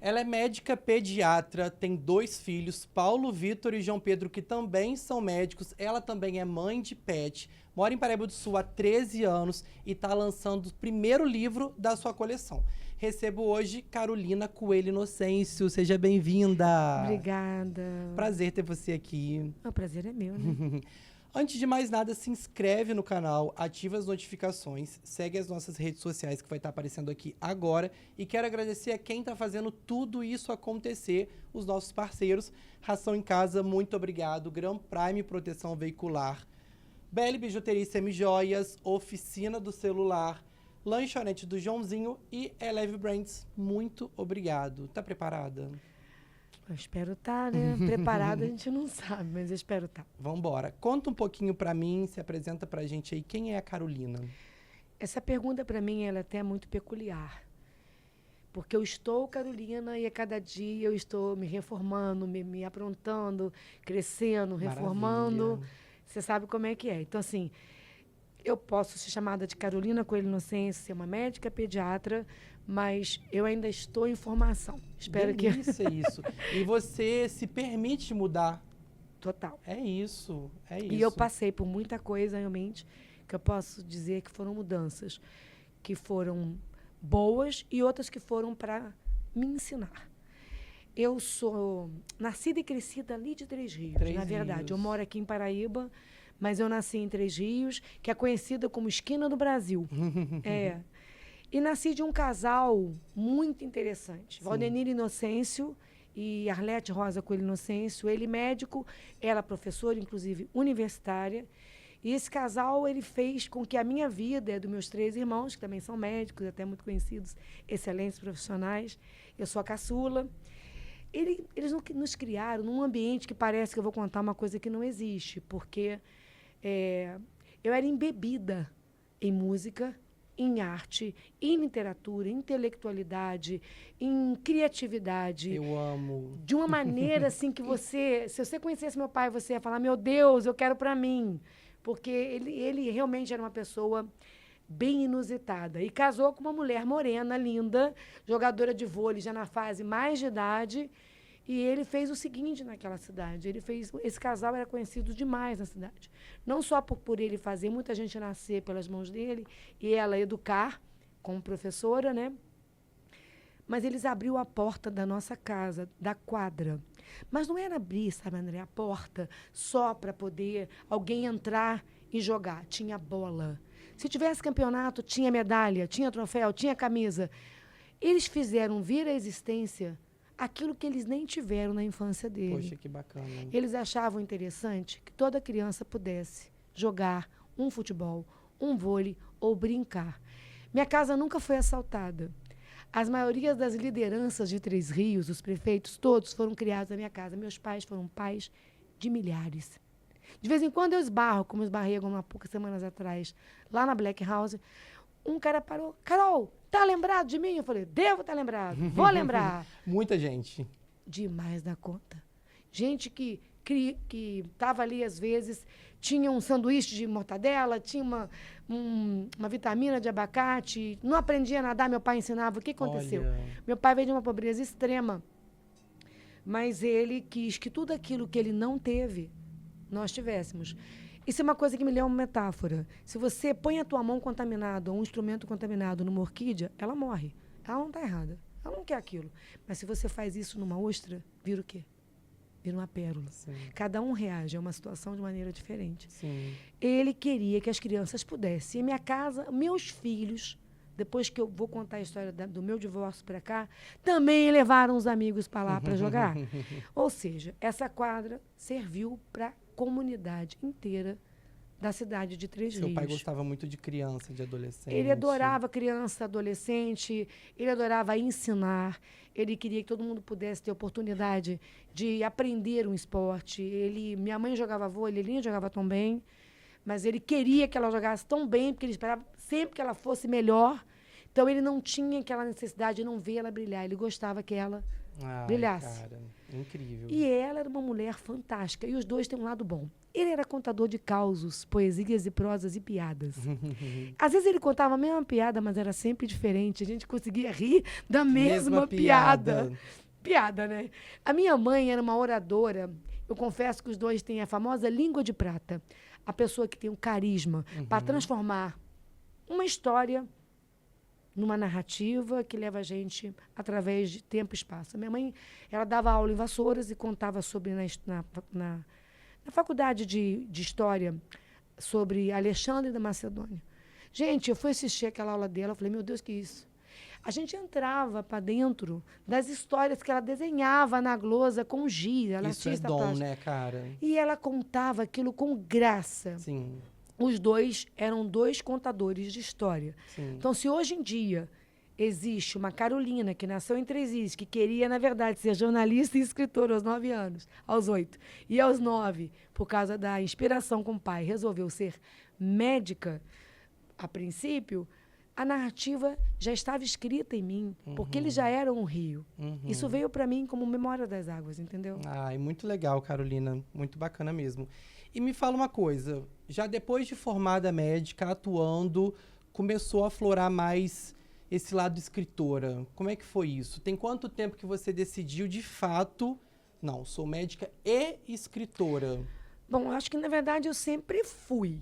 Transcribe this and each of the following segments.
Ela é médica pediatra, tem 2 filhos, Paulo Vitor e João Pedro, que também são médicos. Ela também é mãe de pet, mora em Paraíba do Sul há 13 anos e está lançando o primeiro livro da sua coleção. Recebo hoje Carolina Coelho Inocêncio. Seja bem-vinda. Obrigada. Prazer ter você aqui. O prazer é meu, né? Antes de mais nada, se inscreve no canal, ativa as notificações, segue as nossas redes sociais que vai estar aparecendo aqui agora. E quero agradecer a quem está fazendo tudo isso acontecer, os nossos parceiros. Ração em Casa, muito obrigado. Gran Prime Proteção Veicular, BL Bijuteria e Semijoias, Oficina do Celular, Lanchonete do Joãozinho e Eleve Brands. Muito obrigado. Tá preparada? Eu espero estar, né? Preparada a gente não sabe, mas eu espero estar. Vambora. Conta um pouquinho pra mim, se apresenta pra gente aí. Quem é a Carolina? Essa pergunta, para mim, ela é até muito peculiar. Porque eu estou Carolina e a cada dia eu estou me reformando, me aprontando, crescendo, reformando. Maravilha. Você sabe como é que é. Então, assim, eu posso ser chamada de Carolina Coelho Inocêncio, ser uma médica pediatra, mas eu ainda estou em formação. Espero que... Delícia isso. E você se permite mudar. Total. É isso, é isso. E eu passei por muita coisa, realmente, que eu posso dizer que foram mudanças, que foram boas e outras que foram para me ensinar. Eu sou nascida e crescida ali de Três Rios, na verdade. Rios. Eu moro aqui em Paraíba, mas eu nasci em Três Rios, que é conhecida como Esquina do Brasil. É. E nasci de um casal muito interessante. Sim. Valdenir Inocêncio e Arlete Rosa Coelho Inocêncio. Ele médico, ela professora, inclusive universitária. E esse casal, ele fez com que a minha vida, dos meus 3 irmãos, que também são médicos, até muito conhecidos, excelentes profissionais, eu sou a caçula, eles nos criaram num ambiente que parece que eu vou contar uma coisa que não existe, porque eu era embebida em música, em arte, em literatura, em intelectualidade, em criatividade. Eu amo. De uma maneira assim que você... Se você conhecesse meu pai, você ia falar, meu Deus, eu quero para mim. Porque ele realmente era uma pessoa bem inusitada. E casou com uma mulher morena, linda, jogadora de vôlei, já na fase mais de idade. E ele fez o seguinte naquela cidade. Esse casal era conhecido demais na cidade. Não só por ele fazer muita gente nascer pelas mãos dele e ela educar como professora, né? Mas eles abriu a porta da nossa casa, da quadra. Mas não era abrir, sabe, André, a porta só para poder alguém entrar e jogar. Tinha bola. Se tivesse campeonato, tinha medalha, tinha troféu, tinha camisa. Eles fizeram vir à existência aquilo que eles nem tiveram na infância dele. Poxa, que bacana. Eles achavam interessante que toda criança pudesse jogar um futebol, um vôlei ou brincar. Minha casa nunca foi assaltada. As maiorias das lideranças de Três Rios, os prefeitos, todos foram criados na minha casa. Meus pais foram pais de milhares. De vez em quando eu esbarro, como esbarrei algumas poucas semanas atrás, lá na Black House, um cara parou. Carol, tá lembrado de mim? Eu falei, devo estar lembrado, vou lembrar. Muita gente. Demais da conta. Gente que estava ali, às vezes, tinha um sanduíche de mortadela, tinha uma vitamina de abacate, não aprendia a nadar, meu pai ensinava. O que aconteceu? Olha. Meu pai veio de uma pobreza extrema, mas ele quis que tudo aquilo que ele não teve, nós tivéssemos. Isso é uma coisa que me lembra uma metáfora. Se você põe a tua mão contaminada ou um instrumento contaminado numa orquídea, ela morre. Ela não está errada. Ela não quer aquilo. Mas se você faz isso numa ostra, vira o quê? Vira uma pérola. Sim. Cada um reage a uma situação de maneira diferente. Sim. Ele queria que as crianças pudessem. Em minha casa, meus filhos, depois que eu vou contar a história do meu divórcio para cá, também levaram os amigos para lá para jogar. Ou seja, essa quadra serviu para a comunidade inteira da cidade de Três Rios. Seu pai gostava muito de criança, de adolescente. Ele adorava criança, adolescente, ele adorava ensinar, ele queria que todo mundo pudesse ter oportunidade de aprender um esporte. Minha mãe jogava vôlei, ele nem jogava tão bem, mas ele queria que ela jogasse tão bem, porque ele esperava sempre que ela fosse melhor. Então, ele não tinha aquela necessidade de não ver ela brilhar. Ele gostava que ela brilhasse. Cara, incrível. E ela era uma mulher fantástica. E os dois têm um lado bom. Ele era contador de causos, poesias e prosas e piadas. Às vezes ele contava a mesma piada, mas era sempre diferente. A gente conseguia rir da mesma piada. Piada, né? A minha mãe era uma oradora. Eu confesso que os dois têm a famosa língua de prata. A pessoa que tem um carisma para transformar uma história numa narrativa que leva a gente através de tempo e espaço. A minha mãe, ela dava aula em Vassouras e contava sobre na faculdade de História sobre Alexandre da Macedônia. Gente, eu fui assistir aquela aula dela, eu falei, meu Deus, que isso? A gente entrava para dentro das histórias que ela desenhava na lousa com giz. Ela Isso é dom, plástica. né, cara? E ela contava aquilo com graça. Sim. Os dois eram dois contadores de história. Sim. Então, se hoje em dia existe uma Carolina que nasceu em Três Rios, que queria, na verdade, ser jornalista e escritora aos 9 anos, aos 8, e aos 9, por causa da inspiração com o pai, resolveu ser médica, a princípio, a narrativa já estava escrita em mim, porque eles já eram um rio. Isso veio para mim como memória das águas, entendeu? Ai, muito legal, Carolina. Muito bacana mesmo. E me fala uma coisa, já depois de formada médica, atuando, começou a aflorar mais esse lado escritora. Como é que foi isso? Tem quanto tempo que você decidiu, de fato, não, sou médica e escritora? Bom, acho que, na verdade, eu sempre fui.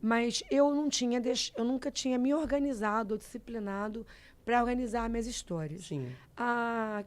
Mas eu nunca tinha me organizado ou disciplinado para organizar minhas histórias. Sim. Há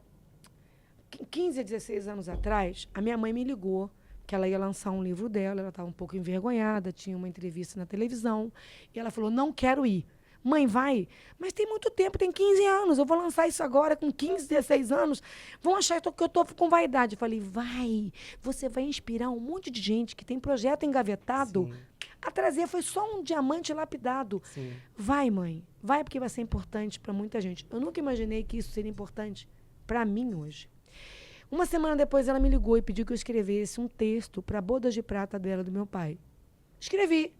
15 a 16 anos atrás, a minha mãe me ligou que ela ia lançar um livro dela, ela estava um pouco envergonhada, tinha uma entrevista na televisão, e ela falou, não quero ir. Mãe, vai. Mas tem muito tempo, tem 15 anos. Eu vou lançar isso agora com 15, 16 anos. Vão achar que eu estou com vaidade. Eu falei, vai. Você vai inspirar um monte de gente que tem projeto engavetado a trazer. Foi só um diamante lapidado. Sim. Vai, mãe. Vai, porque vai ser importante para muita gente. Eu nunca imaginei que isso seria importante para mim hoje. Uma semana depois, ela me ligou e pediu que eu escrevesse um texto para a bodas de prata dela, do meu pai. Escrevi.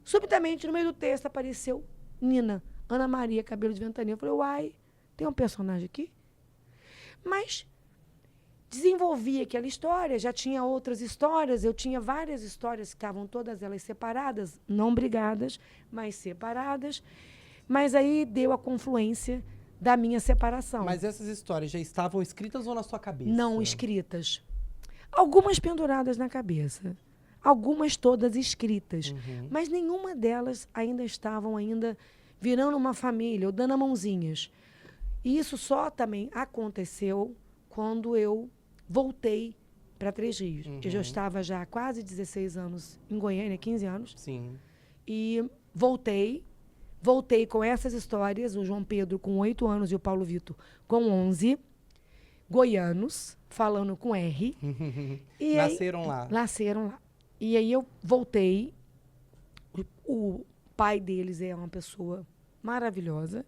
Subitamente, no meio do texto, apareceu Nina, Ana Maria, cabelo de ventania. Eu falei, uai, tem um personagem aqui? Mas desenvolvi aquela história, já tinha outras histórias, eu tinha várias histórias que estavam todas elas separadas, não brigadas, mas separadas. Mas aí deu a confluência da minha separação. Mas essas histórias já estavam escritas ou na sua cabeça? Não escritas. Algumas penduradas na cabeça. Algumas todas escritas, mas nenhuma delas ainda estavam virando uma família ou dando mãozinhas. E isso só também aconteceu quando eu voltei para Três Rios. Eu já estava já há quase 16 anos em Goiânia, 15 anos. Sim. E voltei com essas histórias, o João Pedro com 8 anos e o Paulo Vitor com 11, goianos, falando com R. E Nasceram lá. Nasceram lá. E aí eu voltei. O pai deles é uma pessoa maravilhosa.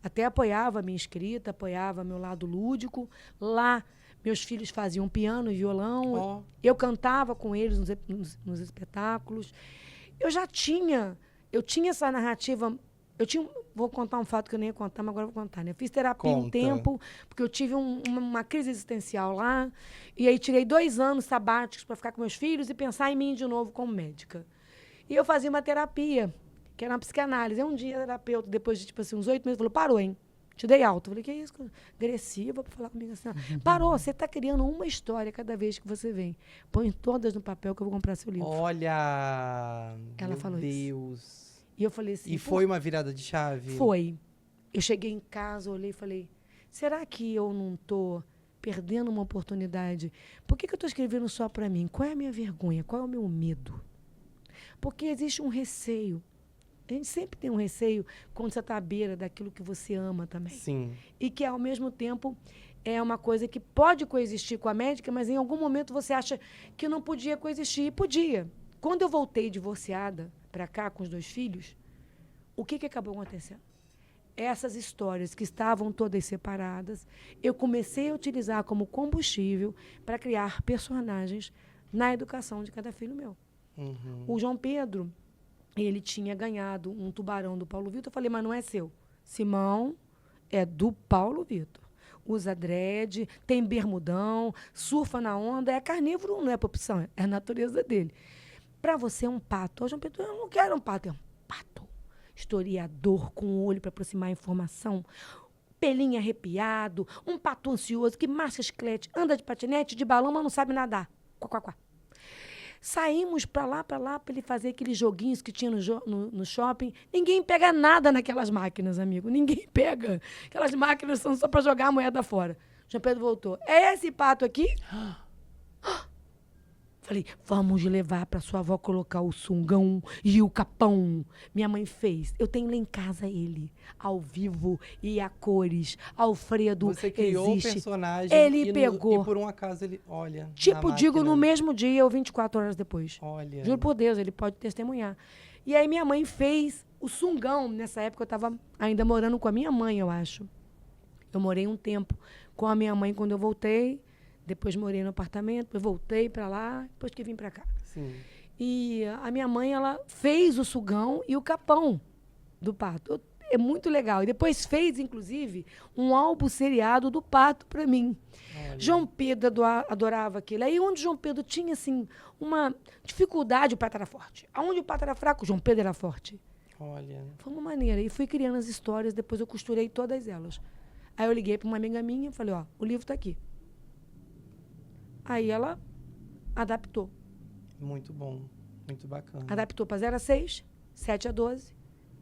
Até apoiava a minha escrita, apoiava meu lado lúdico. Lá, meus filhos faziam piano e violão. Eu cantava com eles nos espetáculos. Eu tinha essa narrativa. Vou contar um fato que eu nem ia contar, mas agora eu vou contar, né? Eu fiz terapia um tempo, porque eu tive uma crise existencial lá. E aí tirei 2 anos sabáticos para ficar com meus filhos e pensar em mim de novo como médica. E eu fazia uma terapia, que era uma psicanálise. Aí um dia, a terapeuta, depois de uns 8 meses, falou, parou, hein? Te dei alta. Eu falei, que isso? Agressiva para falar comigo assim. Parou, você está criando uma história cada vez que você vem. Põe todas no papel que eu vou comprar seu livro. Olha! Ela falou isso. Meu Deus! E eu falei assim... E foi uma virada de chave? Foi. Eu cheguei em casa, olhei e falei, será que eu não estou perdendo uma oportunidade? Por que eu estou escrevendo só para mim? Qual é a minha vergonha? Qual é o meu medo? Porque existe um receio. A gente sempre tem um receio quando você está à beira daquilo que você ama também. Sim. E que, ao mesmo tempo, é uma coisa que pode coexistir com a médica, mas em algum momento você acha que não podia coexistir. E podia. Quando eu voltei divorciada para cá com os 2 filhos, o que acabou acontecendo? Essas histórias que estavam todas separadas, eu comecei a utilizar como combustível para criar personagens na educação de cada filho meu. O João Pedro, ele tinha ganhado um tubarão do Paulo Vitor. Eu falei, mas não é seu. Simão é do Paulo Vitor. Usa dread, tem bermudão, surfa na onda, é carnívoro, não é por opção, é a natureza dele. Para você é um pato. Ô, João Pedro, eu não quero um pato, é um pato. Historiador, com o olho para aproximar a informação, pelinho arrepiado, um pato ansioso que marcha chiclete, anda de patinete, de balão, mas não sabe nadar. Quá, quá, quá. Saímos para ele fazer aqueles joguinhos que tinha no shopping. Ninguém pega nada naquelas máquinas, amigo. Ninguém pega. Aquelas máquinas são só para jogar a moeda fora. João Pedro voltou. É esse pato aqui? Falei, vamos levar para sua avó colocar o sungão e o capão. Minha mãe fez. Eu tenho lá em casa ele, ao vivo e a cores. Alfredo Você criou existe. o personagem Ele pegou. E por um acaso ele, olha, Tipo, na digo, máquina. no mesmo dia ou 24 horas depois. Olha. Juro por Deus, ele pode testemunhar. E aí minha mãe fez o sungão. Nessa época eu estava ainda morando com a minha mãe, eu acho. Eu morei um tempo com a minha mãe quando eu voltei. Depois morei no apartamento, depois voltei para lá, depois que vim para cá. Sim. E a minha mãe, ela fez o sugão e o capão do pato. É muito legal. E depois fez, inclusive, um álbum seriado do pato para mim. Olha. João Pedro adorava aquilo. Aí onde João Pedro tinha, assim, uma dificuldade, o pato era forte. Aonde o pato era fraco, o João Pedro era forte. Olha. Foi uma maneira. E fui criando as histórias, depois eu costurei todas elas. Aí eu liguei para uma amiga minha e falei, ó, o livro está aqui. Aí ela adaptou. Muito bom. Muito bacana. Adaptou para 0 a 6, 7 a 12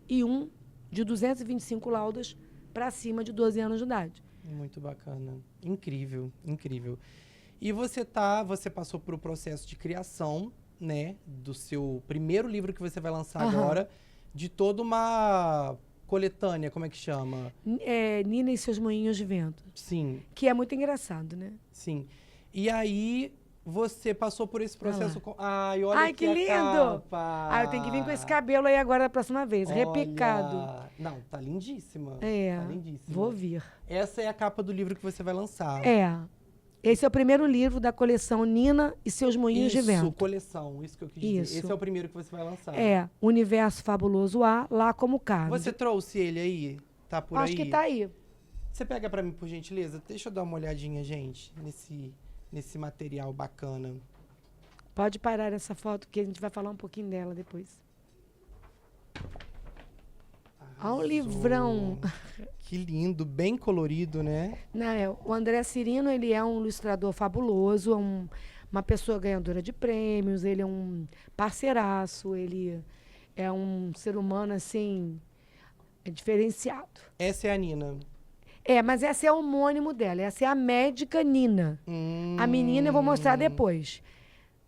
e um de 225 laudas para cima de 12 anos de idade. Muito bacana. Incrível, incrível. E você passou por um processo de criação, né, do seu primeiro livro que você vai lançar agora, de toda uma coletânea, como é que chama? Nina e seus moinhos de vento. Sim. Que é muito engraçado, né? Sim. E aí você passou por esse processo com... Ai, olha Ai, que lindo! capa. Ah, eu tenho que vir com esse cabelo aí agora da próxima vez, Olha. repicado. Não, tá lindíssima. É, Tá lindíssima. vou vir. Essa é a capa do livro que você vai lançar. Esse é o primeiro livro da coleção Nina e seus moinhos de vento. Coleção, isso que eu quis dizer. Isso. Esse é o primeiro que você vai lançar. Universo Fabuloso A, lá como cabe. Você trouxe ele aí? Tá por aí? Acho que tá aí. Você pega pra mim, por gentileza? Deixa eu dar uma olhadinha, gente, nesse material bacana. Pode parar essa foto, que a gente vai falar um pouquinho dela depois. Olha o livrão. Que lindo, bem colorido, né? Não, o André Cirino, ele é um ilustrador fabuloso, uma pessoa ganhadora de prêmios, ele é um parceiraço, ele é um ser humano, assim, diferenciado. Essa é a Nina. Mas essa é o homônimo dela, essa é a médica Nina. A menina eu vou mostrar depois,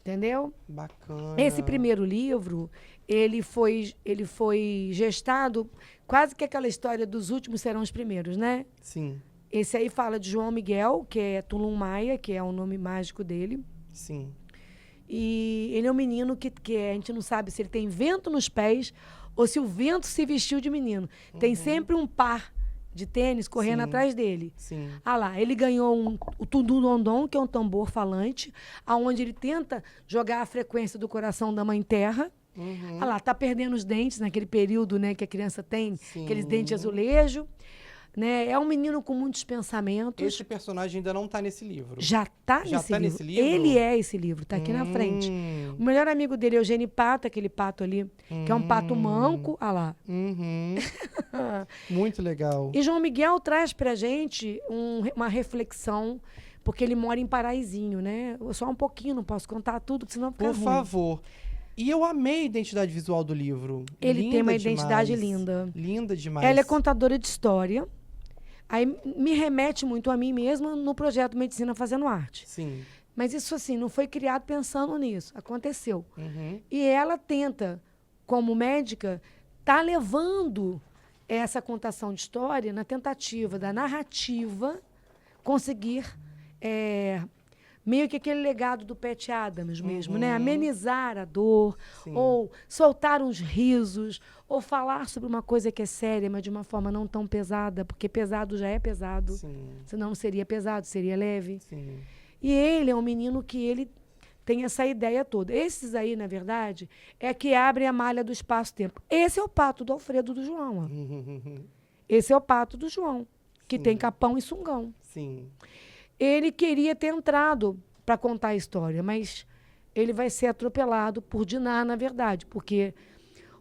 entendeu? Bacana. Esse primeiro livro, ele foi gestado, quase que aquela história dos últimos serão os primeiros, né? Sim. Esse aí fala de João Miguel, que é Tulum Maia, que é o nome mágico dele. Sim. E ele é um menino que a gente não sabe se ele tem vento nos pés ou se o vento se vestiu de menino. Tem sempre um par de tênis correndo atrás dele. Sim. Lá, ele ganhou o Tundum-Dondom, que é um tambor falante, aonde ele tenta jogar a frequência do coração da Mãe Terra. Lá, tá perdendo os dentes naquele período, né, que a criança tem, aqueles dentes de azulejo. Né? É um menino com muitos pensamentos. Esse personagem ainda não tá nesse livro. Já tá nesse livro? Ele é esse livro, tá aqui na frente. O melhor amigo dele é o Eugênio Pato, aquele pato ali, que é um pato manco. Olha lá. Muito legal. E João Miguel traz pra gente uma reflexão, porque ele mora em Paraizinho, né? Só um pouquinho, não posso contar tudo, senão fica ruim. Por favor. E eu amei a identidade visual do livro. Ele linda tem uma demais. identidade linda. Linda demais. Ela é contadora de história. Aí me remete muito a mim mesma no projeto Medicina Fazendo Arte. Sim. Mas isso, assim, não foi criado pensando nisso. Aconteceu. E ela tenta, como médica, tá levando essa contação de história na tentativa da narrativa conseguir meio que aquele legado do Pat Adams mesmo, né? Amenizar a dor, ou soltar uns risos, ou falar sobre uma coisa que é séria, mas de uma forma não tão pesada, porque pesado já é pesado. Senão não seria pesado, seria leve. E ele é um menino que ele tem essa ideia toda. Esses aí, na verdade, é que abrem a malha do espaço-tempo. Esse é o pato do Alfredo do João. Esse é o Pato do João, que Sim. tem capão e sungão. Sim. Ele queria ter entrado para contar a história, mas ele vai ser atropelado por Diná, na verdade, porque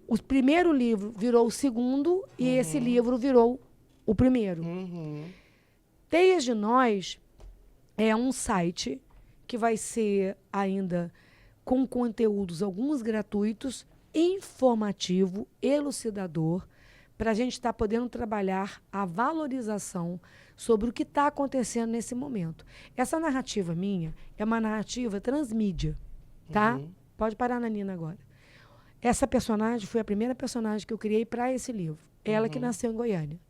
o primeiro livro virou o segundo e esse livro virou o primeiro. Uhum. Teias de Nós é um site que vai ser ainda com conteúdos, alguns gratuitos, informativo, elucidador, para a gente estar podendo trabalhar a valorização sobre o que está acontecendo nesse momento. Essa narrativa minha é uma narrativa transmídia, tá? Pode parar na Nina agora. Essa personagem foi a primeira personagem que eu criei para esse livro. Ela que nasceu em Goiânia.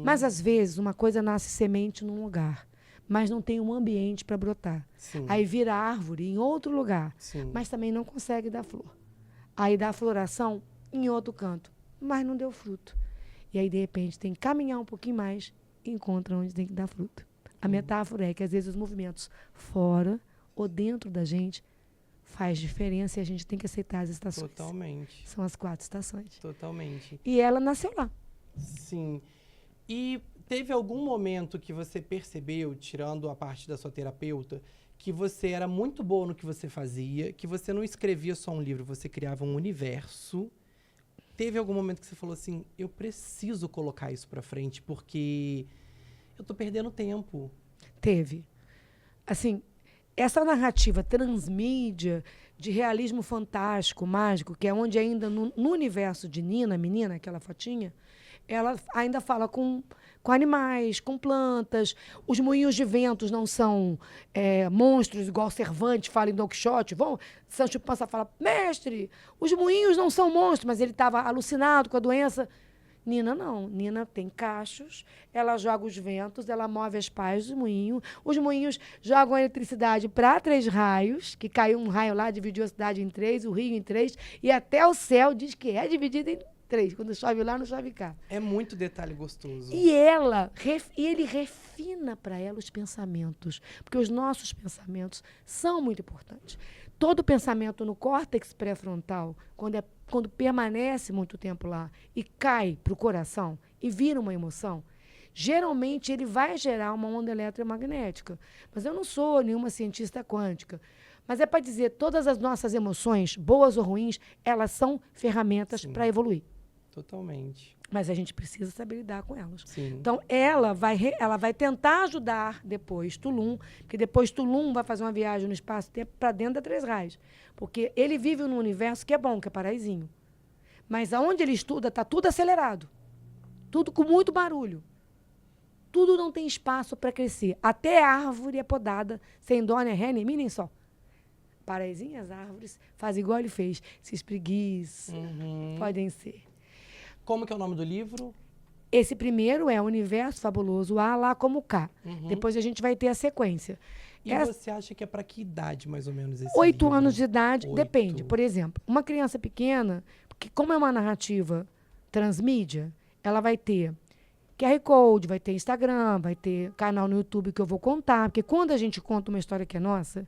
Mas, às vezes, uma coisa nasce semente num lugar, mas não tem um ambiente para brotar. Sim. Aí vira árvore em outro lugar, Sim. mas também não consegue dar flor. Aí dá floração em outro canto, mas não deu fruto. E aí, de repente, tem que caminhar um pouquinho mais e encontra onde tem que dar fruto. A metáfora é que, às vezes, os movimentos fora ou dentro da gente faz diferença e a gente tem que aceitar as estações. Totalmente. São as 4 estações. Totalmente. E ela nasceu lá. Sim. E teve algum momento que você percebeu, tirando a parte da sua terapeuta, que você era muito boa no que você fazia, que você não escrevia só um livro, você criava um universo? Teve algum momento que você falou assim, eu preciso colocar isso pra frente, porque eu tô perdendo tempo? Teve. Assim, essa narrativa transmídia, de realismo fantástico, mágico, que é onde ainda no universo de Nina, a menina, aquela fotinha, ela ainda fala com animais, com plantas. Os moinhos de ventos não são monstros, igual Cervantes fala em Don Quixote. Sancho Panza fala, mestre, os moinhos não são monstros, mas ele estava alucinado com a doença. Nina não. Nina tem cachos, ela joga os ventos, ela move as pás do moinho. Os moinhos jogam a eletricidade para 3 raios, que caiu um raio lá, dividiu a cidade em 3, o rio em 3, e até o céu diz que é dividido em 3. Quando chove lá, não chove cá. É muito detalhe gostoso. E ele refina para ela os pensamentos, porque os nossos pensamentos são muito importantes. Todo pensamento no córtex pré-frontal, quando permanece muito tempo lá e cai para o coração e vira uma emoção, geralmente ele vai gerar uma onda eletromagnética. Mas eu não sou nenhuma cientista quântica. Mas é para dizer, todas as nossas emoções, boas ou ruins, elas são ferramentas para evoluir. Totalmente. Mas a gente precisa saber lidar com elas. Sim. Então, ela vai tentar ajudar depois Tulum, porque depois Tulum vai fazer uma viagem no espaço-tempo para dentro da 3 Raios. Porque ele vive num universo que é bom, que é paraísinho. Mas aonde ele estuda, está tudo acelerado. Tudo com muito barulho. Tudo não tem espaço para crescer. Até a árvore é podada, sem dó, nem ré, nem mi, nem sol. Paraísinho, as árvores, faz igual ele fez. Se espreguiça, podem ser. Como que é o nome do livro? Esse primeiro é o Universo Fabuloso, A lá como K. Depois a gente vai ter a sequência. E você acha que é para que idade, mais ou menos, esse 8 livro? anos de idade, 8. depende. Por exemplo, uma criança pequena, porque como é uma narrativa transmídia, ela vai ter QR Code, vai ter Instagram, vai ter canal no YouTube que eu vou contar. Porque quando a gente conta uma história que é nossa,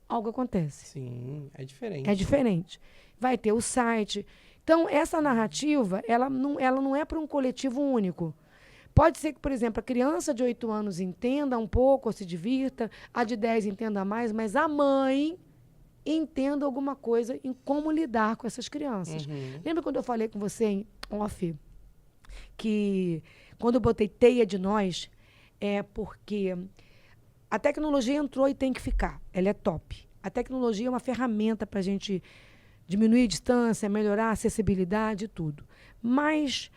algo acontece. Sim, é diferente. É diferente. Vai ter o site. Então, essa narrativa, ela não é para um coletivo único. Pode ser que, por exemplo, a criança de 8 anos entenda um pouco, ou se divirta, a de 10 entenda mais, mas a mãe entenda alguma coisa em como lidar com essas crianças. Lembra quando eu falei com você em off, que quando eu botei Teia de Nós, é porque a tecnologia entrou e tem que ficar. Ela é top. A tecnologia é uma ferramenta para a gente diminuir a distância, melhorar a acessibilidade e tudo. Mas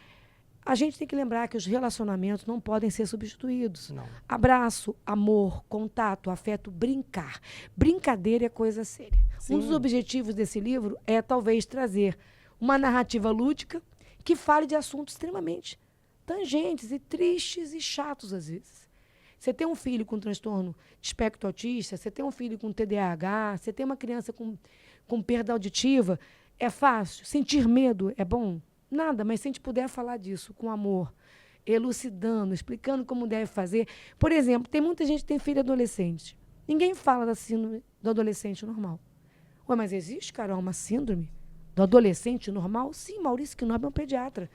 a gente tem que lembrar que os relacionamentos não podem ser substituídos. Não. Abraço, amor, contato, afeto, brincar. Brincadeira é coisa séria. Sim. Um dos objetivos desse livro é talvez trazer uma narrativa lúdica que fale de assuntos extremamente tangentes e tristes e chatos às vezes. Você tem um filho com transtorno de espectro autista, você tem um filho com TDAH, você tem uma criança com perda auditiva, é fácil. Sentir medo é bom? Nada, mas se a gente puder falar disso com amor, elucidando, explicando como deve fazer. Por exemplo, tem muita gente que tem filho adolescente. Ninguém fala da síndrome do adolescente normal. Ué, mas existe, Carol, uma síndrome do adolescente normal? Sim, Maurício Knob é um pediatra.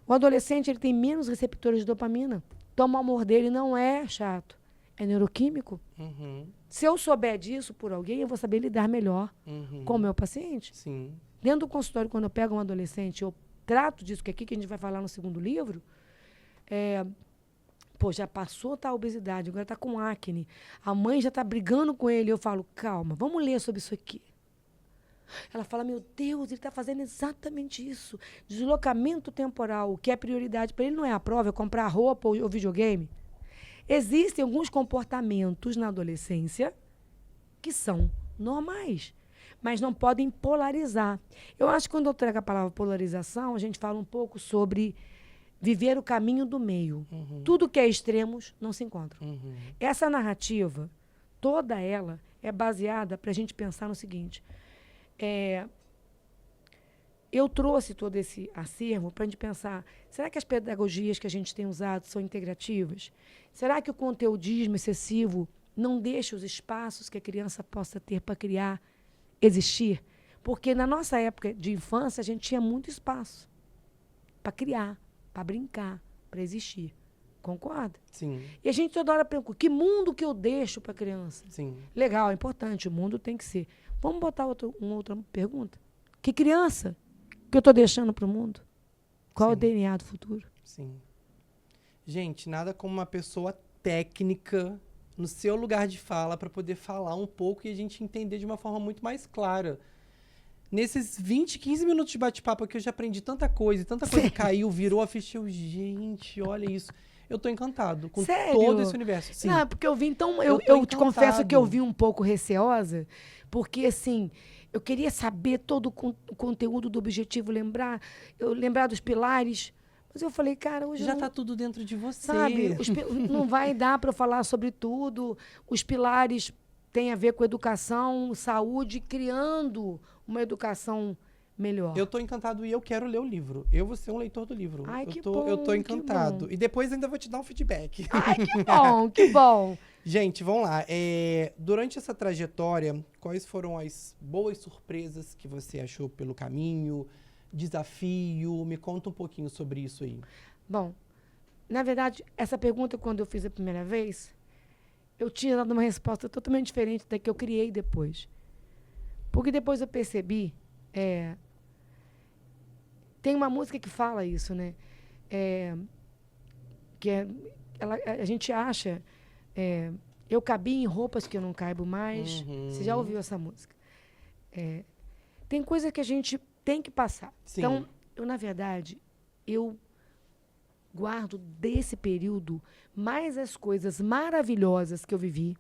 O adolescente ele tem menos receptores de dopamina. Então, o amor dele não é chato, é neuroquímico. Uhum. Se eu souber disso por alguém, eu vou saber lidar melhor com o meu paciente. Sim. Dentro do consultório, quando eu pego um adolescente, eu trato disso, que é aqui que a gente vai falar no segundo livro, já passou a obesidade, agora está com acne. A mãe já está brigando com ele. Eu falo, calma, vamos ler sobre isso aqui. Ela fala, meu Deus, ele está fazendo exatamente isso. Deslocamento temporal, o que é prioridade para ele não é a prova, é comprar roupa ou videogame. Existem alguns comportamentos na adolescência que são normais, mas não podem polarizar. Eu acho que quando eu trago a palavra polarização, a gente fala um pouco sobre viver o caminho do meio. Tudo que é extremos não se encontra. Essa narrativa, toda ela, é baseada para a gente pensar no seguinte. Eu trouxe todo esse acervo para a gente pensar, será que as pedagogias que a gente tem usado são integrativas? Será que o conteudismo excessivo não deixa os espaços que a criança possa ter para criar, existir? Porque na nossa época de infância, a gente tinha muito espaço para criar, para brincar, para existir. Concorda? Sim. E a gente toda hora pergunta, que mundo que eu deixo para a criança? Sim. Legal, é importante, o mundo tem que ser. Vamos botar uma outra pergunta? Que criança que eu estou deixando para o mundo? Qual é o DNA do futuro? Sim. Gente, nada como uma pessoa técnica no seu lugar de fala para poder falar um pouco e a gente entender de uma forma muito mais clara. Nesses 20, 15 minutos de bate-papo aqui eu já aprendi tanta coisa caiu, virou a ficha. Gente, olha isso. Eu tô encantado com todo esse universo. Sim. Não, porque eu vi, então, eu te encantado. confesso que eu vi um pouco receosa, porque, assim, eu queria saber todo o conteúdo do objetivo, lembrar dos pilares, mas eu falei, cara, hoje já tá tudo dentro de você. Sabe, não vai dar para eu falar sobre tudo. Os pilares têm a ver com educação, saúde, criando uma educação melhor. Eu tô encantado e eu quero ler o livro. Eu vou ser um leitor do livro. Ai, Eu tô encantado. E depois ainda vou te dar um feedback. Ai, que bom, que bom. Gente, vamos lá. Durante essa trajetória, quais foram as boas surpresas que você achou pelo caminho? Desafio? Me conta um pouquinho sobre isso aí. Bom, na verdade, essa pergunta, quando eu fiz a primeira vez, eu tinha dado uma resposta totalmente diferente da que eu criei depois. Porque depois eu percebi... Tem uma música que fala isso, né? A gente acha... eu cabi em roupas que eu não caibo mais. Você já ouviu essa música? Tem coisa que a gente tem que passar. Sim. Então, na verdade, eu guardo desse período mais as coisas maravilhosas que eu vivi,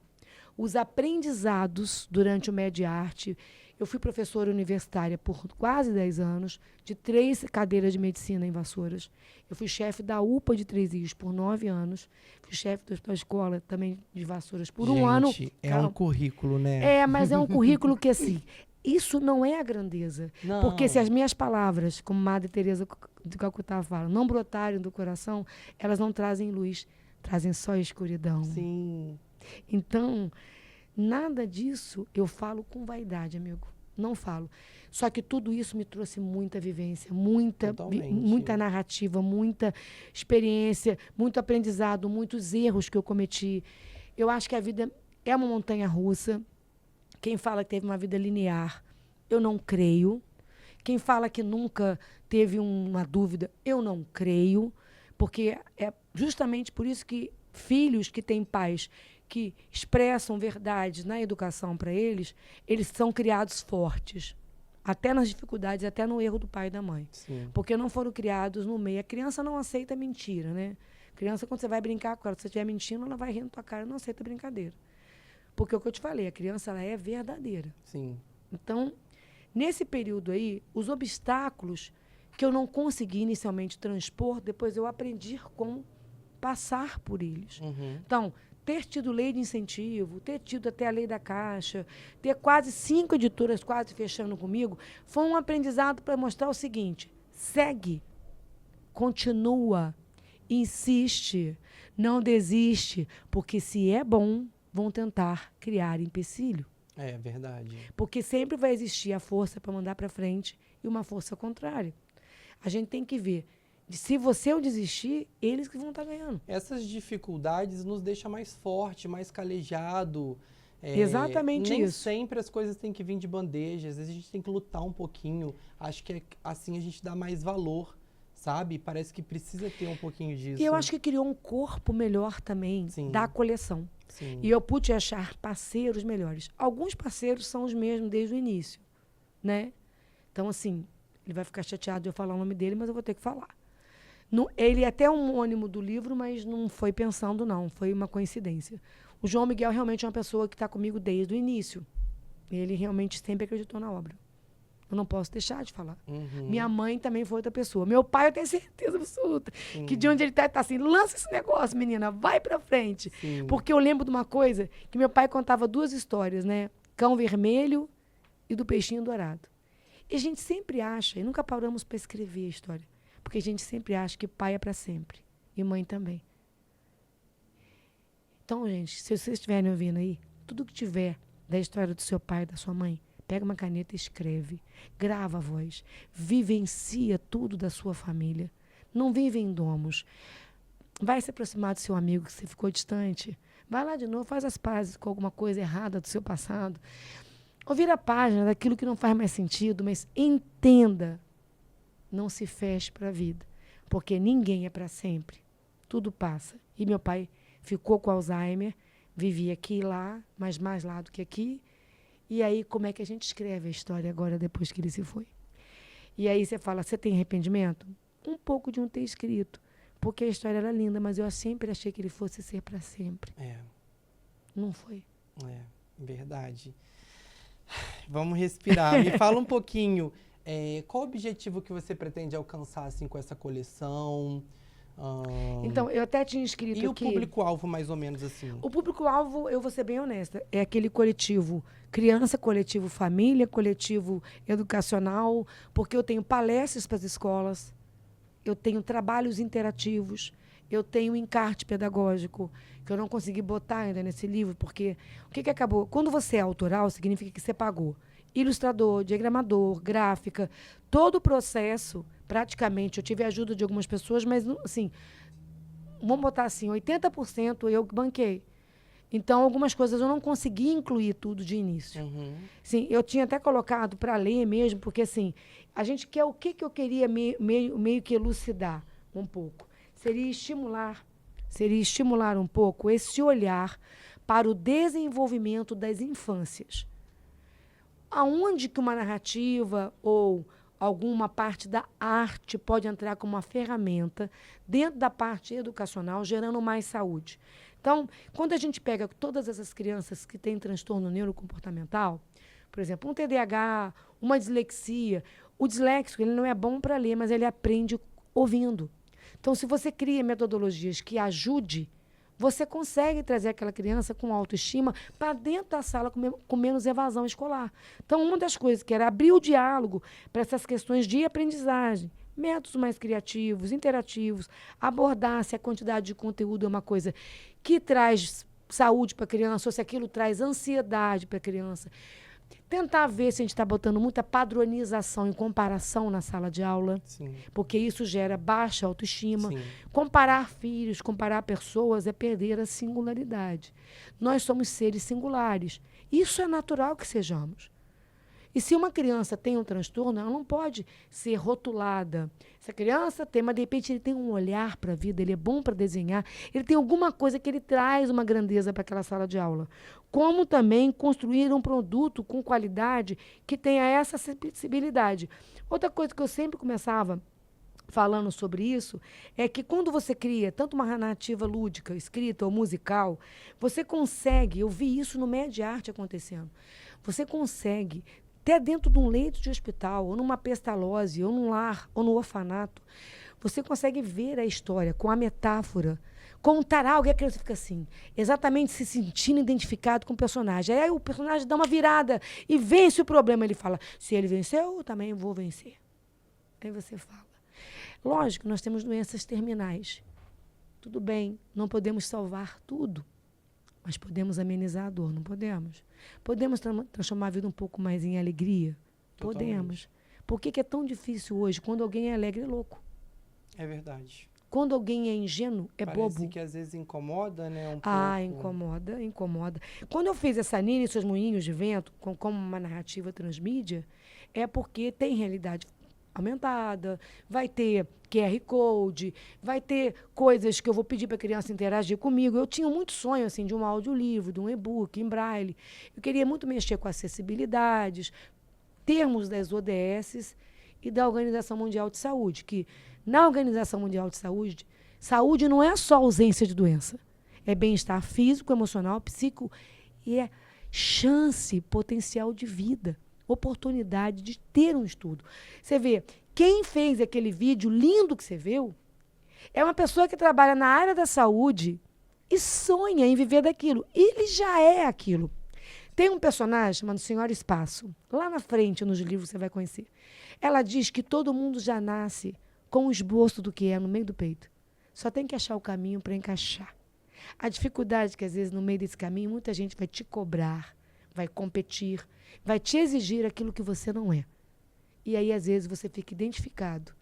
os aprendizados durante o Mediarte. Eu fui professora universitária por quase 10 anos, de 3 cadeiras de medicina em Vassouras. Eu fui chefe da UPA de Três Rios por 9 anos. Fui chefe do Hospital Escola também de Vassouras por um ano. É um currículo, né? Mas é um currículo que, assim, isso não é a grandeza. Não. Porque se as minhas palavras, como Madre Teresa de Calcutá fala, não brotarem do coração, elas não trazem luz, trazem só escuridão. Sim. Então, nada disso eu falo com vaidade, amigo. Não falo. Só que tudo isso me trouxe muita vivência, muita narrativa, muita experiência, muito aprendizado, muitos erros que eu cometi. Eu acho que a vida é uma montanha-russa. Quem fala que teve uma vida linear, eu não creio. Quem fala que nunca teve uma dúvida, eu não creio. Porque é justamente por isso que filhos que têm pais que expressam verdades na educação para eles são criados fortes. Até nas dificuldades, até no erro do pai e da mãe. Sim. Porque não foram criados no meio. A criança não aceita mentira, né? A criança, quando você vai brincar com ela, se você estiver mentindo, ela vai rir na tua cara, não aceita brincadeira. Porque é o que eu te falei, a criança ela é verdadeira. Sim. Então, nesse período aí, os obstáculos que eu não consegui inicialmente transpor, depois eu aprendi como passar por eles. Então, ter tido lei de incentivo, ter tido até a lei da Caixa, ter quase 5 editoras quase fechando comigo, foi um aprendizado para mostrar o seguinte: segue, continua, insiste, não desiste, porque se é bom, vão tentar criar empecilho. É verdade. Porque sempre vai existir a força para mandar para frente e uma força contrária. A gente tem que ver Se você eu desistir, eles que vão estar ganhando. Essas dificuldades nos deixam mais forte, mais calejado. Exatamente Nem isso. sempre as coisas têm que vir de bandeja, às vezes a gente tem que lutar um pouquinho. Acho que assim a gente dá mais valor, sabe? Parece que precisa ter um pouquinho disso. E eu acho que criou um corpo melhor também da coleção. Sim. E eu pude achar parceiros melhores. Alguns parceiros são os mesmos desde o início, né? Então, assim, ele vai ficar chateado de eu falar o nome dele, mas eu vou ter que falar. Ele é até um homônimo do livro, mas não foi pensando, não. Foi uma coincidência. O João Miguel realmente é uma pessoa que está comigo desde o início. Ele realmente sempre acreditou na obra. Eu não posso deixar de falar. Minha mãe também foi outra pessoa. Meu pai, eu tenho certeza absoluta que de onde ele está assim, lança esse negócio, menina, vai pra frente. Sim. Porque eu lembro de uma coisa, que meu pai contava 2 histórias, né? Cão Vermelho e do Peixinho Dourado. E a gente sempre acha, e nunca paramos para escrever a história, porque a gente sempre acha que pai é para sempre. E mãe também. Então, gente, se vocês estiverem ouvindo aí, tudo que tiver da história do seu pai e da sua mãe, pega uma caneta e escreve. Grava a voz. Vivencia tudo da sua família. Não vive em domos. Vai se aproximar do seu amigo que você ficou distante. Vai lá de novo, faz as pazes com alguma coisa errada do seu passado. Ou vira a página daquilo que não faz mais sentido, mas entenda. Não se feche para a vida. Porque ninguém é para sempre. Tudo passa. E meu pai ficou com Alzheimer, vivia aqui e lá, mas mais lá do que aqui. E aí, como é que a gente escreve a história agora, depois que ele se foi? E aí você fala, você tem arrependimento? Um pouco de não ter escrito. Porque a história era linda, mas eu sempre achei que ele fosse ser para sempre. Não foi. Verdade. Vamos respirar. Me fala um pouquinho, qual o objetivo que você pretende alcançar assim, com essa coleção? Então, eu até tinha escrito aqui... E o público-alvo, mais ou menos, assim? O público-alvo, eu vou ser bem honesta, é aquele coletivo criança, coletivo família, coletivo educacional, porque eu tenho palestras para as escolas, eu tenho trabalhos interativos, eu tenho encarte pedagógico, que eu não consegui botar ainda nesse livro, porque o que acabou? Quando você é autoral, significa que você pagou ilustrador, diagramador, gráfica, todo o processo, praticamente, eu tive a ajuda de algumas pessoas, mas, assim, vamos botar assim, 80% eu que banquei. Então, algumas coisas eu não consegui incluir tudo de início. Sim, eu tinha até colocado para ler mesmo, porque, assim, a gente quer o que eu queria meio que elucidar um pouco. Seria estimular um pouco esse olhar para o desenvolvimento das infâncias. Aonde que uma narrativa ou alguma parte da arte pode entrar como uma ferramenta dentro da parte educacional, gerando mais saúde. Então, quando a gente pega todas essas crianças que têm transtorno neurocomportamental, por exemplo, um TDAH, uma dislexia, o disléxico ele não é bom para ler, mas ele aprende ouvindo. Então, se você cria metodologias que ajudem, você consegue trazer aquela criança com autoestima para dentro da sala com menos evasão escolar. Então, uma das coisas que era abrir o diálogo para essas questões de aprendizagem, métodos mais criativos, interativos, abordar se a quantidade de conteúdo é uma coisa que traz saúde para a criança ou se aquilo traz ansiedade para a criança. Tentar ver se a gente está botando muita padronização e comparação na sala de aula, Sim. porque isso gera baixa autoestima. Sim. Comparar filhos, comparar pessoas é perder a singularidade. Nós somos seres singulares. Isso é natural que sejamos. E se uma criança tem um transtorno, ela não pode ser rotulada. Essa criança tem, mas de repente ele tem um olhar para a vida, ele é bom para desenhar, ele tem alguma coisa que ele traz uma grandeza para aquela sala de aula. Como também construir um produto com qualidade que tenha essa acessibilidade. Outra coisa que eu sempre começava falando sobre isso é que quando você cria tanto uma narrativa lúdica, escrita ou musical, você consegue, eu vi isso no Mediarte acontecendo, você consegue até dentro de um leito de hospital, ou numa pestalose, ou num lar, ou no orfanato, você consegue ver a história com a metáfora, contar algo e a criança fica assim, exatamente se sentindo identificado com o personagem. Aí o personagem dá uma virada e vence o problema. Ele fala, se ele venceu, eu também vou vencer. Aí você fala. Lógico, nós temos doenças terminais. Tudo bem, não podemos salvar tudo. Mas podemos amenizar a dor, não podemos? Podemos transformar a vida um pouco mais em alegria? Totalmente. Podemos. Por que é tão difícil hoje, quando alguém é alegre, é louco? É verdade. Quando alguém é ingênuo, é Parece bobo. que às vezes incomoda, né? Um Ah, pouco. incomoda, incomoda. Quando eu fiz essa Nina e seus moinhos de vento, como uma narrativa transmídia, é porque tem realidade aumentada, vai ter QR Code, vai ter coisas que eu vou pedir para a criança interagir comigo. Eu tinha muito sonho assim, de um audiolivro, de um e-book em braille. Eu queria muito mexer com acessibilidades, termos das ODSs e da Organização Mundial de Saúde, que na Organização Mundial de Saúde, saúde não é só ausência de doença, é bem-estar físico, emocional, psíquico e é chance, potencial de vida, oportunidade de ter um estudo. Você vê, quem fez aquele vídeo lindo que você viu é uma pessoa que trabalha na área da saúde e sonha em viver daquilo. Ele já é aquilo. Tem um personagem chamado Senhora Espaço. Lá na frente, nos livros, você vai conhecer. Ela diz que todo mundo já nasce com um esboço do que é no meio do peito. Só tem que achar o caminho para encaixar. A dificuldade é que, às vezes, no meio desse caminho, muita gente vai te cobrar, vai competir, vai te exigir aquilo que você não é. E aí, às vezes, você fica identificado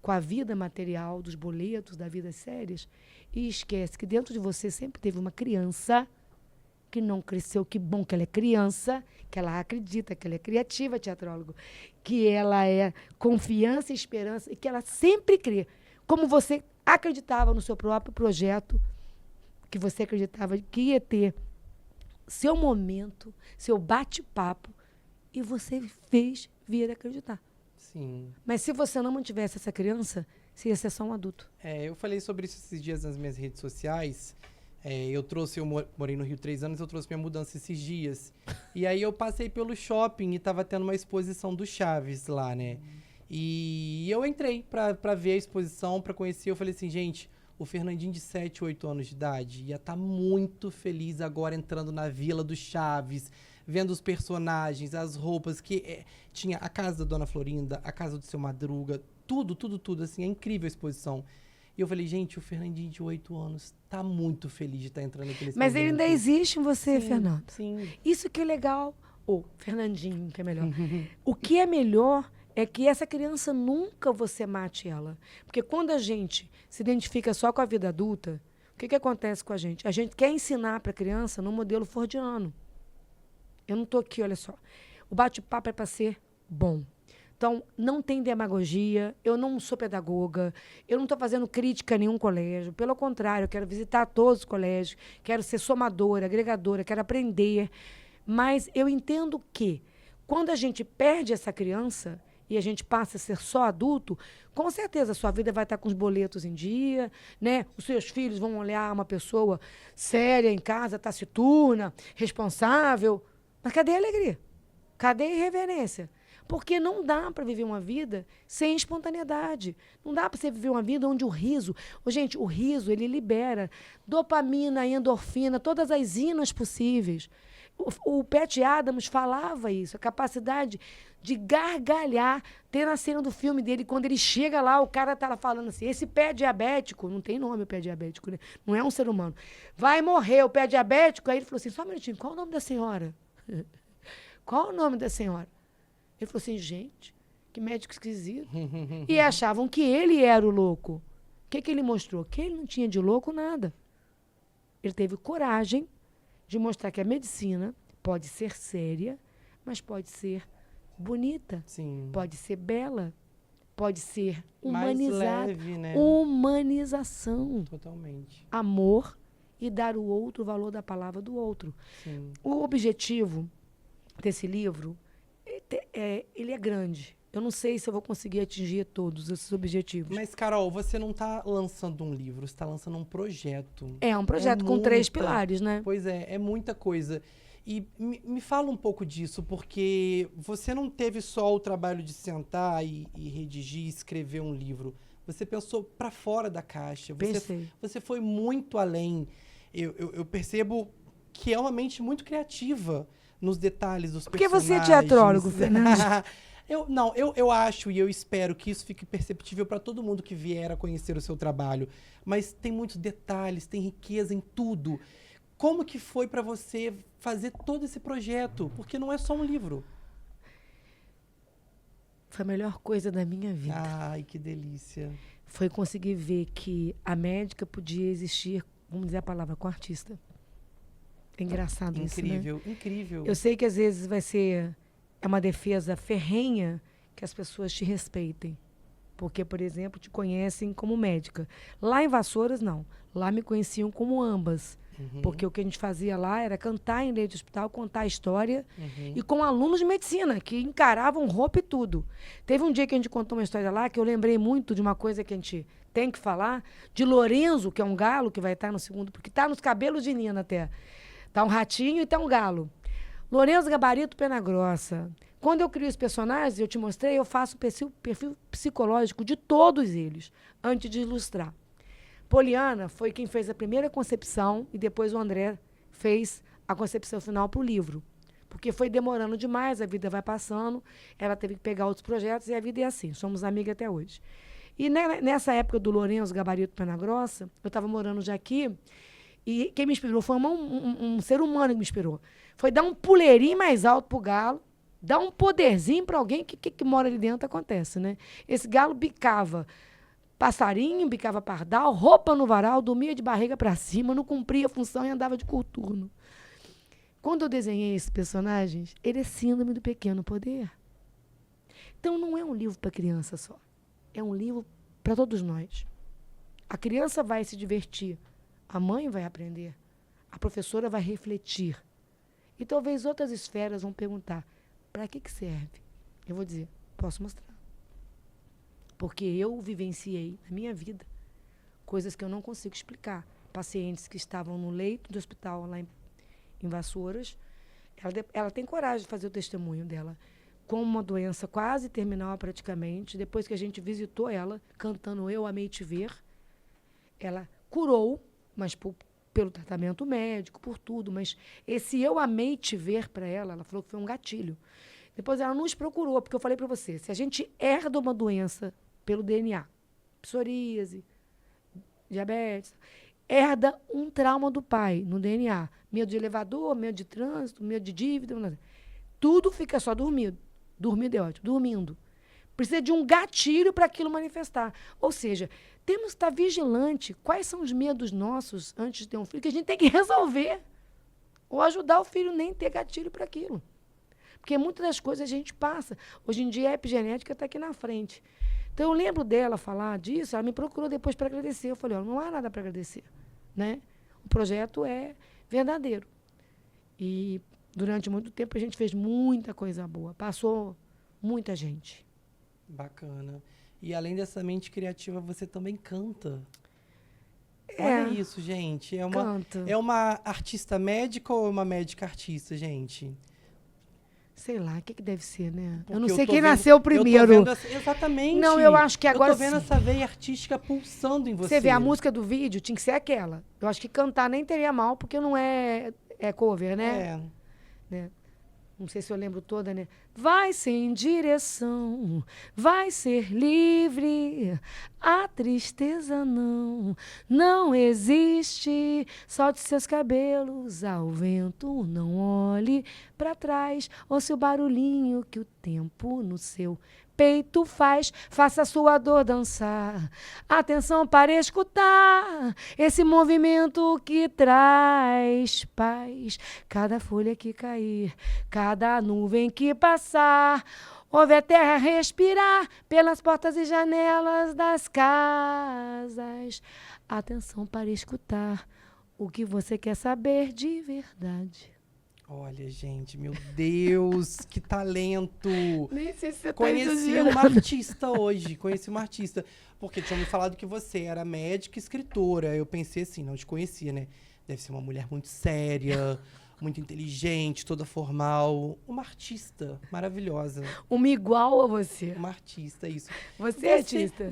com a vida material, dos boletos, da vida sérias, e esquece que dentro de você sempre teve uma criança que não cresceu, que bom que ela é criança, que ela acredita, que ela é criativa, teatrólogo, que ela é confiança e esperança, e que ela sempre crê. Como você acreditava no seu próprio projeto, que você acreditava que ia ter seu momento, seu bate-papo, e você fez vir acreditar. Sim. Mas se você não mantivesse essa criança, você ia ser só um adulto. Eu falei sobre isso esses dias nas minhas redes sociais. Eu morei no Rio 3 anos, eu trouxe minha mudança esses dias. E aí eu passei pelo shopping e tava tendo uma exposição do Chaves lá, né? E eu entrei pra ver a exposição, pra conhecer. Eu falei assim, gente, o Fernandinho de 7, 8 anos de idade ia estar muito feliz agora entrando na Vila do Chaves, vendo os personagens, as roupas, que tinha a casa da Dona Florinda, a casa do Seu Madruga, tudo, assim, é incrível a exposição. E eu falei, gente, o Fernandinho de 8 anos tá muito feliz de estar entrando aqui nesse Mas ele ainda existe em você, Sim, Fernando. Sim. Isso que é legal. Ou Fernandinho, que é melhor. O que é melhor é que essa criança nunca você mate ela. Porque quando a gente se identifica só com a vida adulta, o que acontece com a gente? A gente quer ensinar para a criança no modelo fordiano. Eu não estou aqui, olha só. O bate-papo é para ser bom. Então, não tem demagogia, eu não sou pedagoga, eu não estou fazendo crítica a nenhum colégio. Pelo contrário, eu quero visitar todos os colégios, quero ser somadora, agregadora, quero aprender. Mas eu entendo que, quando a gente perde essa criança e a gente passa a ser só adulto, com certeza a sua vida vai estar com os boletos em dia, né? Os seus filhos vão olhar uma pessoa séria em casa, taciturna, responsável. Mas cadê a alegria? Cadê a irreverência? Porque não dá para viver uma vida sem espontaneidade. Não dá para você viver uma vida onde o riso... Gente, o riso, ele libera dopamina, endorfina, todas as inas possíveis. O Pat Adams falava isso, a capacidade de gargalhar. Tem na cena do filme dele, quando ele chega lá, o cara tá lá falando assim, esse pé diabético, não tem nome o pé diabético, né? Não é um ser humano. Vai morrer o pé diabético. Aí ele falou assim, só um minutinho, qual o nome da senhora? Qual o nome da senhora? Ele falou assim, gente, que médico esquisito. E achavam que ele era o louco. O que ele mostrou? Que ele não tinha de louco nada. Ele teve coragem de mostrar que a medicina pode ser séria, mas pode ser bonita. Sim. Pode ser bela. Pode ser humanizada. Mais leve, né? Humanização. Totalmente. Amor e dar o outro o valor da palavra do outro. Sim. O objetivo desse livro, ele é grande. Eu não sei se eu vou conseguir atingir todos esses objetivos. Mas, Carol, você não está lançando um livro, você está lançando um projeto. É um projeto com 3 pilares, né? Pois é muita coisa. E me fala um pouco disso, porque você não teve só o trabalho de sentar e redigir, escrever um livro. Você pensou para fora da caixa. Você foi muito além. Eu percebo que é uma mente muito criativa nos detalhes dos personagens. Porque você é teatrólogo, Fernando. Eu acho e eu espero que isso fique perceptível para todo mundo que vier a conhecer o seu trabalho. Mas tem muitos detalhes, tem riqueza em tudo. Como que foi para você fazer todo esse projeto? Porque não é só um livro. Foi a melhor coisa da minha vida. Ai, que delícia. foi conseguir ver que a médica podia existir, vamos dizer a palavra, com artista. É engraçado isso, né? Incrível, incrível. Eu sei que às vezes é uma defesa ferrenha que as pessoas te respeitem. Porque, por exemplo, te conhecem como médica. Lá em Vassouras, não. Lá me conheciam como ambas. Porque o que a gente fazia lá era cantar em leito de hospital, contar a história. E com alunos de medicina, que encaravam roupa e tudo. Teve um dia que a gente contou uma história lá, que eu lembrei muito de uma coisa que a gente tem que falar, de Lorenzo, que é um galo que vai estar no segundo, porque está nos cabelos de Nina até. Tá um ratinho e tá um galo. Lorenzo Gabarito, Pena Grossa. Quando eu crio os personagens, eu te mostrei, eu faço o perfil psicológico de todos eles, antes de ilustrar. Poliana foi quem fez a primeira concepção e depois o André fez a concepção final para o livro. Porque foi demorando demais, a vida vai passando, ela teve que pegar outros projetos e a vida é assim, somos amigas até hoje. E nessa época do Lorenzo Gabarito, Pena Grossa, eu estava morando já aqui, e quem me inspirou foi um ser humano que me inspirou. Foi dar um puleirinho mais alto pro galo, dar um poderzinho para alguém que mora ali dentro, acontece, né? Esse galo bicava passarinho, bicava pardal, roupa no varal, dormia de barriga para cima, não cumpria a função e andava de coturno. Quando eu desenhei esses personagens, ele é síndrome do pequeno poder. Então não é um livro para criança só. É um livro para todos nós. A criança vai se divertir. A mãe vai aprender. A professora vai refletir. E talvez outras esferas vão perguntar, para que serve? Eu vou dizer, posso mostrar. Porque eu vivenciei na minha vida coisas que eu não consigo explicar. Pacientes que estavam no leito do hospital lá em Vassouras, ela tem coragem de fazer o testemunho dela. Com uma doença quase terminal praticamente, depois que a gente visitou ela, cantando Eu Amei Te Ver, ela curou, mas pelo tratamento médico, por tudo. Mas esse Eu Amei Te Ver para ela falou que foi um gatilho. Depois ela nos procurou, porque eu falei para você, se a gente herda uma doença pelo DNA, psoríase, diabetes, herda um trauma do pai no DNA. Medo de elevador, medo de trânsito, medo de dívida. Tudo fica só dormindo. Dormido é ótimo. Dormindo. Precisa de um gatilho para aquilo manifestar. Ou seja, temos que estar vigilante. Quais são os medos nossos antes de ter um filho que a gente tem que resolver? Ou ajudar o filho nem ter gatilho para aquilo. Porque muitas das coisas a gente passa. Hoje em dia a epigenética está aqui na frente. Então eu lembro dela falar disso, ela me procurou depois para agradecer. Eu falei, não há nada para agradecer. Né? O projeto é verdadeiro. E durante muito tempo a gente fez muita coisa boa. Passou muita gente. Bacana. E além dessa mente criativa, você também canta. Olha isso, gente. É uma artista médica ou é uma médica artista, gente? Sei lá, o que deve ser, né? Porque eu não sei quem nasceu primeiro. Exatamente. Não, eu acho que agora eu tô vendo essa veia artística pulsando em você. Você vê, a música do vídeo tinha que ser aquela. Eu acho que cantar nem teria mal, porque não é cover, né? Né? Não sei se eu lembro toda, né? Vai sem direção, vai ser livre, a tristeza não existe. Solte seus cabelos ao vento, não olhe para trás. Ouça o barulhinho que o tempo no seu peito faz, faça a sua dor dançar. Atenção para escutar esse movimento que traz paz. Cada folha que cair, cada nuvem que passar, ouve a terra respirar pelas portas e janelas das casas. Atenção para escutar o que você quer saber de verdade. Olha, gente, meu Deus, que talento! Nem sei se você Conheci uma artista hoje, porque tinham me falado que você era médica e escritora. Eu pensei assim, não te conhecia, né? Deve ser uma mulher muito séria, muito inteligente, toda formal. Uma artista maravilhosa. Uma igual a você. Uma artista, isso. Você é artista.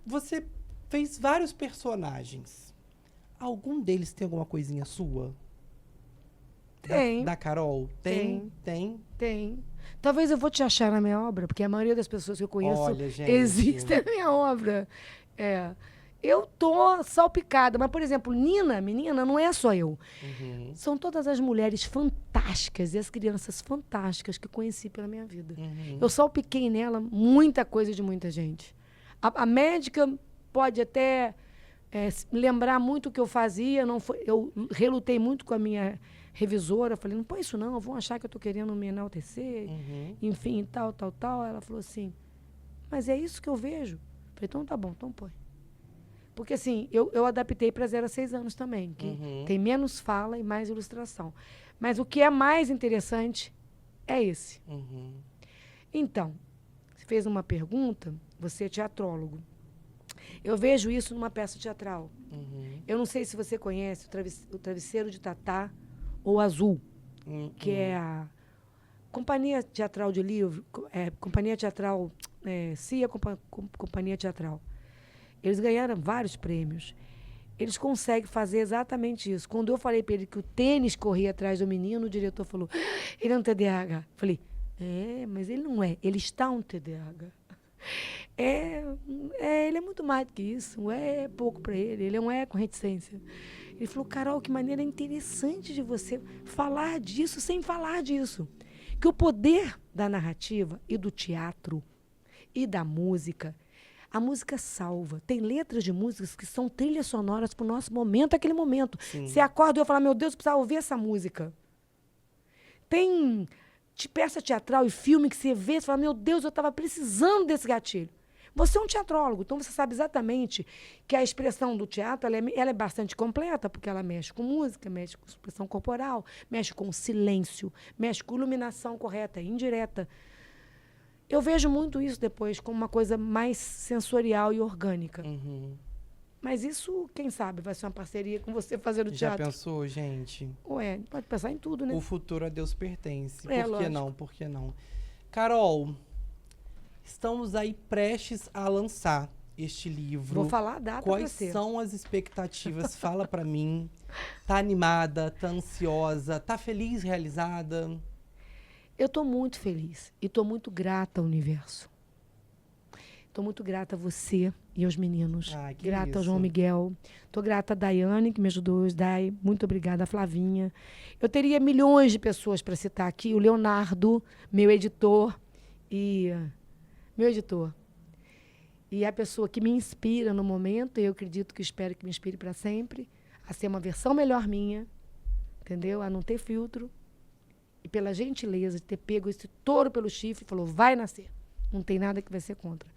Você fez vários personagens. Algum deles tem alguma coisinha sua? Tem. Da Carol? Tem. Talvez eu vou te achar na minha obra, porque a maioria das pessoas que eu conheço existem na minha obra. Eu tô salpicada, mas, por exemplo, Nina, menina, não é só eu. Uhum. São todas as mulheres fantásticas e as crianças fantásticas que eu conheci pela minha vida. Uhum. Eu salpiquei nela muita coisa de muita gente. A médica pode até lembrar muito o que eu fazia. Não foi, eu relutei muito com a minha revisora. Falei, não põe isso não, vão achar que eu estou querendo me enaltecer. Enfim, tal. Ela falou assim, mas é isso que eu vejo. Falei, então tá bom, então põe. Porque assim, eu adaptei para 0 a 6 anos também, que tem menos fala e mais ilustração. Mas o que é mais interessante é esse. Então, você fez uma pergunta, você é teatrólogo. Eu vejo isso numa peça teatral. Eu não sei se você conhece o Travesseiro de Tatá ou Azul, que é a Companhia Teatral de Livro, Companhia Teatral, CIA Companhia Teatral. Eles ganharam vários prêmios. Eles conseguem fazer exatamente isso. Quando eu falei para ele que o tênis corria atrás do menino, o diretor falou, ele é um TDAH. Falei, mas ele não é, ele está um TDAH. Ele é muito mais do que isso, é pouco para ele não é com reticência. Ele falou, Carol, que maneira interessante de você falar disso sem falar disso. Que o poder da narrativa e do teatro e da música, a música salva. Tem letras de músicas que são trilhas sonoras para o nosso momento, aquele momento. Sim. Você acorda e eu falo, meu Deus, eu precisava ouvir essa música. Tem peça teatral e filme que você vê e fala, meu Deus, eu estava precisando desse gatilho. Você é um teatrólogo, então você sabe exatamente que a expressão do teatro ela é bastante completa, porque ela mexe com música, mexe com expressão corporal, mexe com silêncio, mexe com iluminação correta e indireta. Eu vejo muito isso depois como uma coisa mais sensorial e orgânica. Mas isso, quem sabe, vai ser uma parceria com você fazendo teatro. Já pensou, gente? Pode pensar em tudo, né? O futuro a Deus pertence. Por que não? Carol, estamos aí prestes a lançar este livro. Vou falar a data pra você. Quais são as expectativas? Fala pra mim. Tá animada? Tá ansiosa? Tá feliz, realizada? Eu estou muito feliz e estou muito grata ao universo. Estou muito grata a você e aos meninos. Grata ao João Miguel. Estou grata a Daiane, que me ajudou. Dai, muito obrigada. A Flavinha. Eu teria milhões de pessoas para citar aqui. O Leonardo, meu editor. E a pessoa que me inspira no momento, e eu acredito que espero que me inspire para sempre, a ser uma versão melhor minha, entendeu? A não ter filtro. E pela gentileza de ter pego esse touro pelo chifre, falou, vai nascer. Não tem nada que vai ser contra.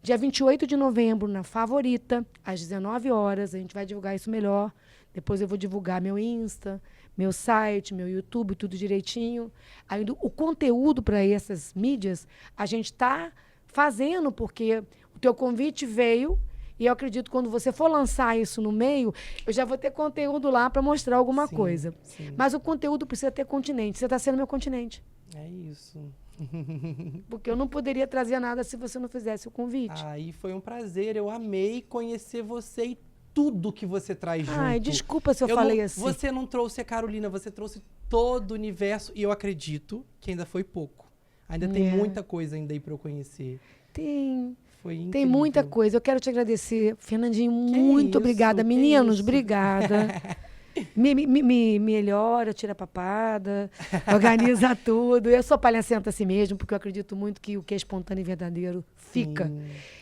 Dia 28 de novembro, na Favorita, às 19 horas, a gente vai divulgar isso melhor. Depois eu vou divulgar meu Insta, meu site, meu YouTube, tudo direitinho. Aí, o conteúdo para essas mídias, a gente está fazendo, porque o teu convite veio, e eu acredito que quando você for lançar isso no meio, eu já vou ter conteúdo lá para mostrar alguma coisa. Sim. Mas o conteúdo precisa ter continente. Você está sendo meu continente. É isso. Porque eu não poderia trazer nada se você não fizesse o convite. E foi um prazer. Eu amei conhecer você e tudo que você traz junto. Desculpa se eu falei assim. Você não trouxe a Carolina, você trouxe todo o universo. E eu acredito que ainda foi pouco. Ainda tem muita coisa ainda aí para eu conhecer. Tem. Foi incrível. Tem muita coisa. Eu quero te agradecer, Fernandinho. Muito obrigada. Meninos, obrigada. Melhora, tira a papada, organiza tudo. Eu sou palhacenta assim mesmo, porque eu acredito muito que o que é espontâneo e verdadeiro fica.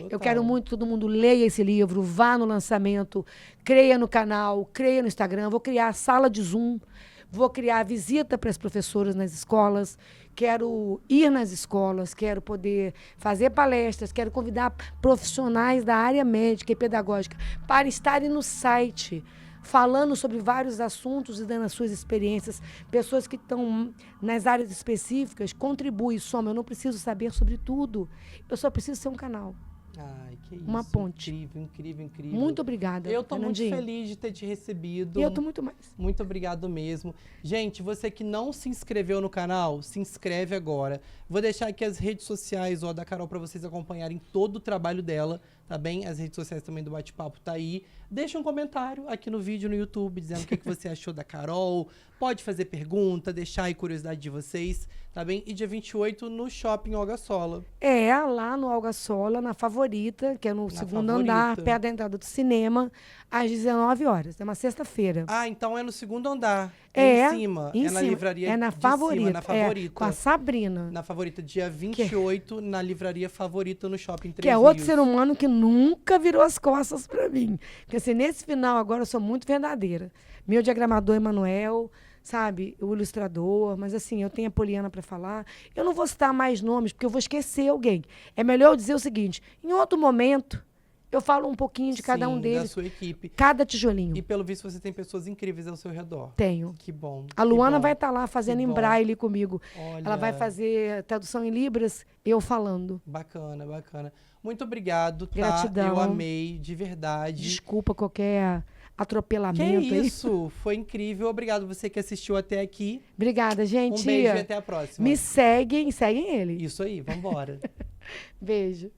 Eu quero muito que todo mundo leia esse livro, vá no lançamento, creia no canal, creia no Instagram. Vou criar a sala de Zoom, vou criar visita para as professoras nas escolas, quero ir nas escolas, quero poder fazer palestras, quero convidar profissionais da área médica e pedagógica para estarem no site, falando sobre vários assuntos e dando as suas experiências. Pessoas que estão nas áreas específicas, contribuem, somam. Eu não preciso saber sobre tudo. Eu só preciso ser um canal. Que isso. Uma ponte. Incrível. Muito obrigada, Eu estou muito feliz de ter te recebido. E eu estou muito mais. Muito obrigado mesmo. Gente, você que não se inscreveu no canal, se inscreve agora. Vou deixar aqui as redes sociais da Carol para vocês acompanharem todo o trabalho dela, tá bem? As redes sociais também do Bate-Papo tá aí. Deixa um comentário aqui no vídeo no YouTube dizendo o que você achou da Carol. Pode fazer pergunta, deixar aí curiosidade de vocês, tá bem? E dia 28 no Shopping Olga Sola. Lá no Olga Sola, na Favorita, que é no segundo andar, perto da entrada do cinema, às 19 horas. É uma sexta-feira. Então é no segundo andar. Em cima. Em É na cima. livraria É na de Favorita. cima, na Favorita. Com a Sabrina. Na Favorita, dia 28, na livraria Favorita no Shopping Três Que é outro Rios. ser humano que nunca virou as costas pra mim. Porque assim, nesse final agora eu sou muito verdadeira. Meu diagramador Emanuel, sabe? O ilustrador. Mas assim, eu tenho a Poliana pra falar. Eu não vou citar mais nomes, porque eu vou esquecer alguém. É melhor eu dizer o seguinte, em outro momento, eu falo um pouquinho de cada um Sim, deles. da sua equipe. Cada tijolinho. E pelo visto você tem pessoas incríveis ao seu redor. Tenho. Que bom. A que Luana bom, vai estar lá fazendo que em bom. braille comigo. Olha, Ela vai fazer tradução em Libras, eu falando. Bacana, bacana. Muito obrigado, tá? Gratidão. Eu amei, de verdade. Desculpa qualquer Que atropelamento aí. isso, foi incrível. Obrigado você que assistiu até aqui. Obrigada, gente. Um beijo e até a próxima. Me seguem ele. Isso aí, vambora. Beijo.